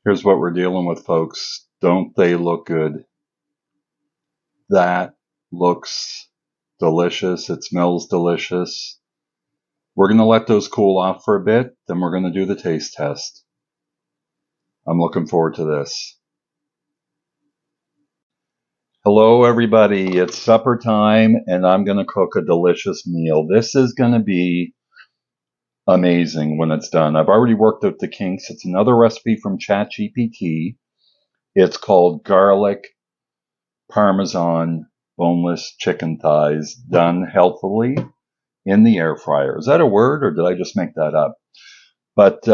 Here's what we're dealing with, folks. Don't they look good? That looks delicious. It smells delicious. We're going to let those cool off for a bit, then we're going to do the taste test. I'm looking forward to this. Hello, everybody. It's supper time, and I'm going to cook a delicious meal. This is going to be amazing when it's done. I've already worked out the kinks. It's another recipe from ChatGPT. It's called garlic Parmesan boneless chicken thighs done healthily in the air fryer. Is that a word, or did I just make that up? But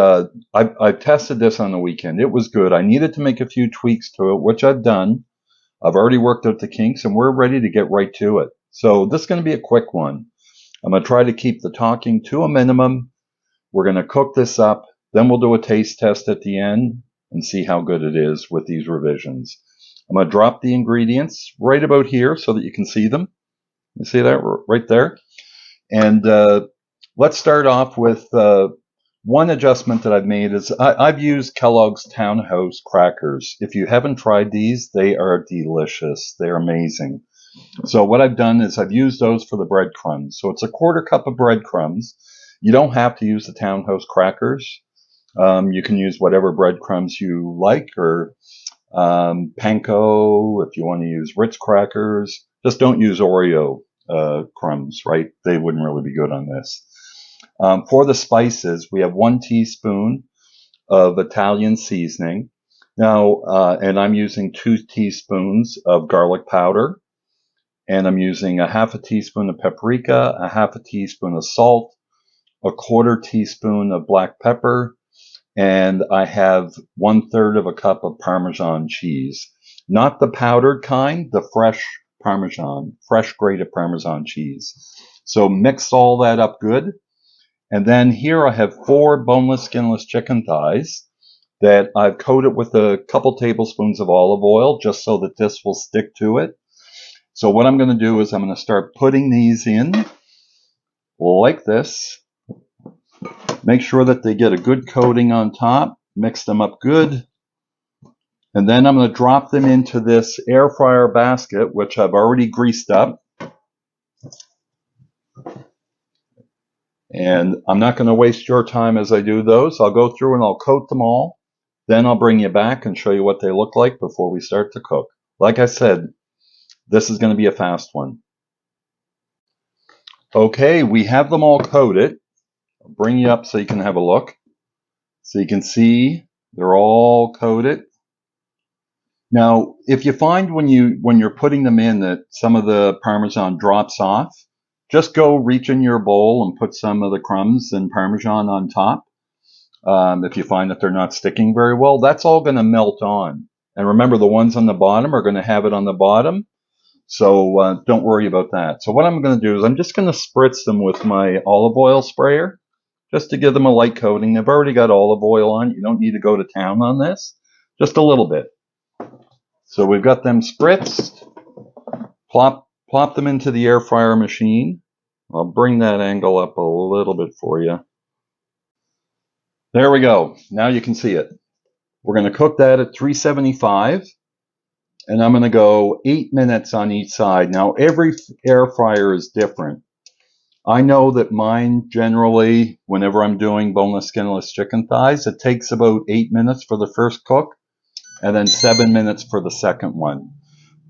I tested this on the weekend. It was good. I needed to make a few tweaks to it, which I've done. I've already worked out the kinks, and we're ready to get right to it. So this is going to be a quick one. I'm going to try to keep the talking to a minimum. We're going to cook this up. Then we'll do a taste test at the end and see how good it is with these revisions. I'm going to drop the ingredients right about here so that you can see them. You see that right there? And let's start off with one adjustment that I've made is I've used Kellogg's Townhouse crackers. If you haven't tried these, they are delicious. They're amazing. So what I've done is I've used those for the breadcrumbs. So it's a 1/4 cup of breadcrumbs. You don't have to use the Townhouse crackers. You can use whatever breadcrumbs you like, or panko if you want to use Ritz crackers. Just don't use Oreo crumbs, right? They wouldn't really be good on this. For the spices, we have 1 teaspoon of Italian seasoning. Now, and I'm using 2 teaspoons of garlic powder, and I'm using a 1/2 teaspoon of paprika, a 1/2 teaspoon of salt, a 1/4 teaspoon of black pepper, and I have 1/3 cup of Parmesan cheese. Not the powdered kind, the fresh Parmesan, fresh grated Parmesan cheese. So mix all that up good. And then here I have 4 boneless, skinless chicken thighs that I've coated with a couple tablespoons of olive oil just so that this will stick to it. So what I'm going to do is I'm going to start putting these in like this. Make sure that they get a good coating on top. Mix them up good. And then I'm going to drop them into this air fryer basket, which I've already greased up. And I'm not going to waste your time as I do those. I'll go through and I'll coat them all. Then I'll bring you back and show you what they look like before we start to cook. Like I said, this is going to be a fast one. Okay, we have them all coated. I'll bring you up so you can have a look. So you can see they're all coated. Now, if you find when you're putting them in that some of the Parmesan drops off, just go reach in your bowl and put some of the crumbs and Parmesan on top. If you find that they're not sticking very well, that's all going to melt on. And remember, the ones on the bottom are going to have it on the bottom. So don't worry about that. So what I'm going to do is I'm just going to spritz them with my olive oil sprayer just to give them a light coating. They've already got olive oil on. You don't need to go to town on this. Just a little bit. So we've got them spritzed. Plop them into the air fryer machine. I'll bring that angle up a little bit for you. There we go. Now you can see it. We're going to cook that at 375. And I'm going to go 8 minutes on each side. Now, every air fryer is different. I know that mine generally, whenever I'm doing boneless, skinless chicken thighs, it takes about 8 minutes for the first cook and then 7 minutes for the second one.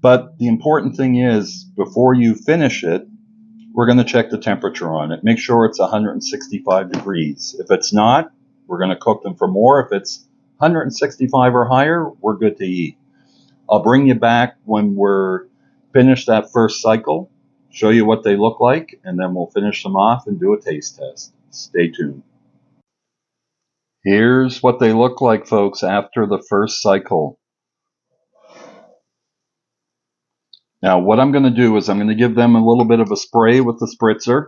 But the important thing is, before you finish it, we're going to check the temperature on it. Make sure it's 165 degrees. If it's not, we're going to cook them for more. If it's 165 or higher, we're good to eat. I'll bring you back when we're finished that first cycle, show you what they look like, and then we'll finish them off and do a taste test. Stay tuned. Here's what they look like, folks, after the first cycle. Now, what I'm going to do is I'm going to give them a little bit of a spray with the spritzer,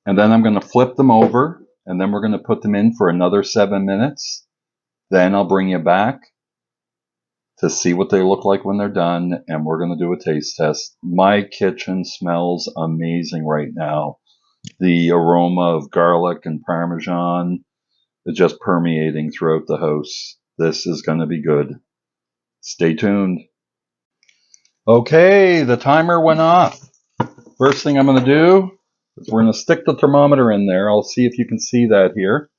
and then I'm going to flip them over, and then we're going to put them in for another 7 minutes. Then I'll bring you back to see what they look like when they're done, and we're going to do a taste test. My kitchen smells amazing right now. The aroma of garlic and Parmesan is just permeating throughout the house. This is going to be good. Stay tuned. Okay, the timer went off. First thing I'm going to do is we're going to stick the thermometer in there. I'll see if you can see that here.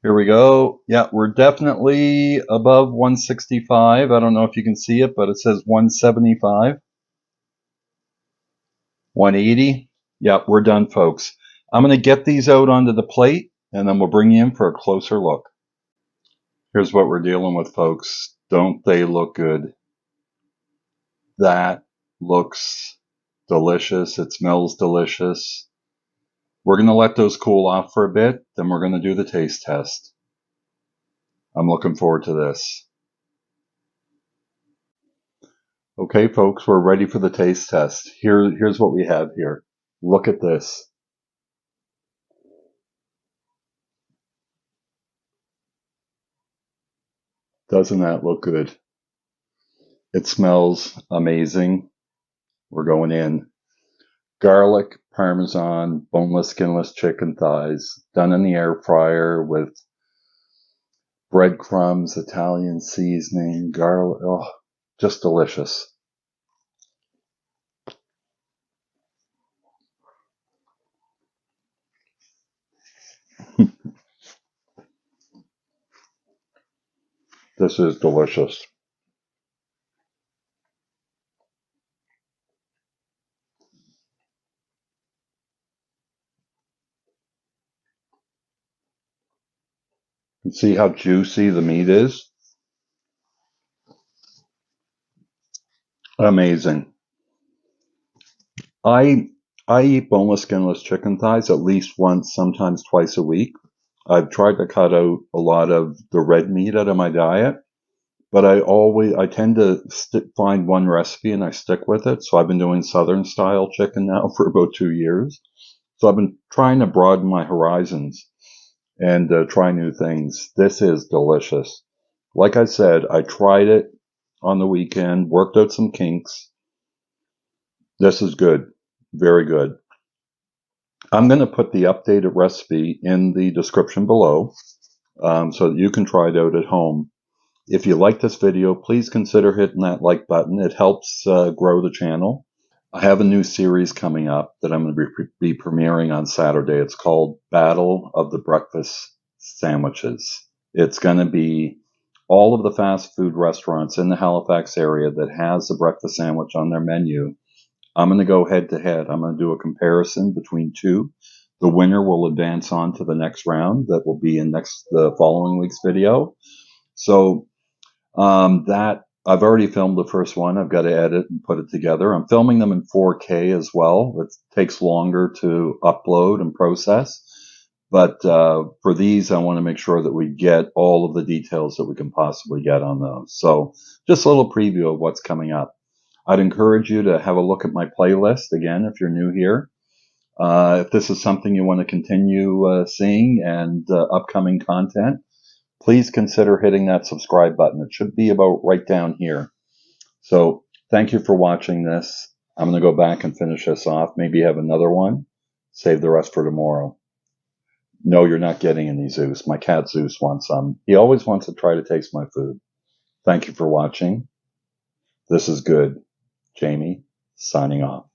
Here we go. Yeah, we're definitely above 165. I don't know if you can see it, but it says 175. 180. Yeah, we're done, folks. I'm going to get these out onto the plate, and then we'll bring you in for a closer look. Here's what we're dealing with, folks. Don't they look good? That looks delicious. It smells delicious. We're going to let those cool off for a bit, then we're going to do the taste test. I'm looking forward to this. Okay, folks, we're ready for the taste test. Here's what we have here. Look at this. Doesn't that look good? It smells amazing. We're going in. Garlic, Parmesan, boneless, skinless chicken thighs, done in the air fryer with breadcrumbs, Italian seasoning, garlic. Oh, just delicious. This is delicious. You see how juicy the meat is? Amazing. I eat boneless, skinless chicken thighs at least once, sometimes twice a week. I've tried to cut out a lot of the red meat out of my diet, but I tend to find one recipe and I stick with it. So I've been doing Southern style chicken now for about 2 years. So I've been trying to broaden my horizons and try new things. This is delicious. Like I said, I tried it on the weekend, worked out some kinks. This is good. Very good. I'm going to put the updated recipe in the description below so that you can try it out at home. If you like this video, please consider hitting that like button. It helps grow the channel. I have a new series coming up that I'm going to be premiering on Saturday. It's called Battle of the Breakfast Sandwiches. It's going to be all of the fast food restaurants in the Halifax area that has a breakfast sandwich on their menu. I'm going to go head to head. I'm going to do a comparison between two. The winner will advance on to the next round. That will be in the following week's video. So that I've already filmed the first one. I've got to edit and put it together. I'm filming them in 4K as well. It takes longer to upload and process. But for these, I want to make sure that we get all of the details that we can possibly get on those. So just a little preview of what's coming up. I'd encourage you to have a look at my playlist again if you're new here. If this is something you want to continue seeing and upcoming content, please consider hitting that subscribe button. It should be about right down here. So thank you for watching this. I'm going to go back and finish this off. Maybe have another one. Save the rest for tomorrow. No, you're not getting any Zeus. My cat Zeus wants some. He always wants to try to taste my food. Thank you for watching. This is good. Jamie, signing off.